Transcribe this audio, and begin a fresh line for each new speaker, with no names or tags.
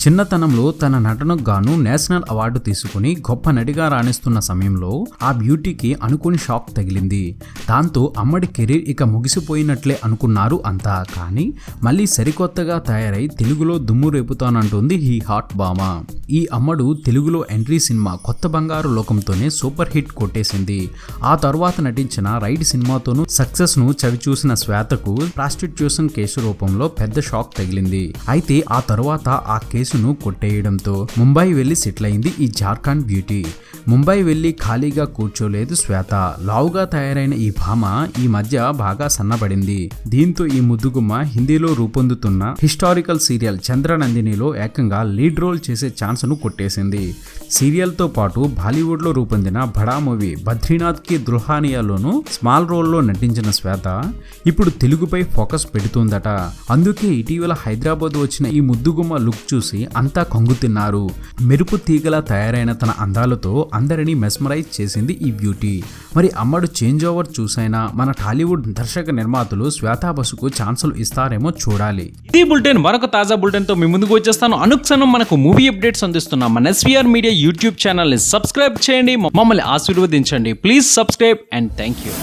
చిన్నతనంలో తన నటనకు గాను నేషనల్ అవార్డు తీసుకుని గొప్ప నటిగా రాణిస్తున్న సమయంలో ఆ బ్యూటీకి అనుకోని షాక్ తగిలింది. దాంతో అమ్మడి కెరీర్ ఇక ముగిసిపోయినట్లే అనుకున్నారు అంతా. కానీ మళ్ళీ సరికొత్తగా తయారై తెలుగులో దుమ్ము రేపుతానంటుంది ఈ హాట్ భామ. ఈ అమ్మడు తెలుగులో ఎంట్రీ సినిమా కొత్త బంగారు లోకంతోనే సూపర్ హిట్ కొట్టేసింది. ఆ తర్వాత నటించిన రైడ్ సినిమాతోనూ సక్సెస్ ను చవిచూసిన శ్వేతకు ప్రాస్టిట్యూషన్ కేసు రూపంలో పెద్ద షాక్ తగిలింది. అయితే ఆ తర్వాత ఆ కేసును కొట్టేయడంతో ముంబై వెళ్లి సెటిల్ అయింది ఈ జార్ఖండ్ బ్యూటీ. ముంబై వెళ్లి ఖాళీగా కూర్చోలేదు శ్వేత. లావుగా తయారైన ఈ భామ ఈ మధ్య బాగా సన్నబడింది. దీంతో ఈ ముద్దుగుమ్మ హిందీలో రూపొందుతున్న హిస్టారికల్ సీరియల్ చంద్రనందినిలో ఏకంగా లీడ్ రోల్ చేసే ఛాన్స్ ను కొట్టేసింది. సీరియల్ తో పాటు బాలీవుడ్ లో రూపొందిన బడా మూవీ బద్రీనాథ్ కి దుల్హానియాలోనూ స్మాల్ రోల్ లో నటించిన శ్వేత ఇప్పుడు తెలుగుపై ఫోకస్ పెడుతుందట. అందుకే ఇటీవల హైదరాబాద్ వచ్చిన ఈ ముద్దుగుమ్మ లుక్ చూసి అంతా కంగుతిన్నారు. మెరుపు తీగలా తయారైన తన అందాలతో అందరినీ మెస్మరైజ్ చేసింది ఈ బ్యూటీ. మరి అమ్మడు చేంజ్ ఓవర్ చూసైనా మన టాలీవుడ్ దర్శక నిర్మాతలు శ్వేతా బసుకు ఛాన్సులు ఇస్తారేమో చూడాలి.
ఇది బులెటిన్. మరొక తాజా బులెటిన్ తో మీ ముందుకు వచ్చేస్తాను. అనుక్షణం మనకు మూవీ అప్డేట్స్ అందిస్తున్నాం మన ఎస్వీఆర్ మీడియా యూట్యూబ్ ఛానల్ ని సబ్స్క్రైబ్ చేయండి, మమ్మల్ని ఆశీర్వదించండి. Please subscribe and thank you.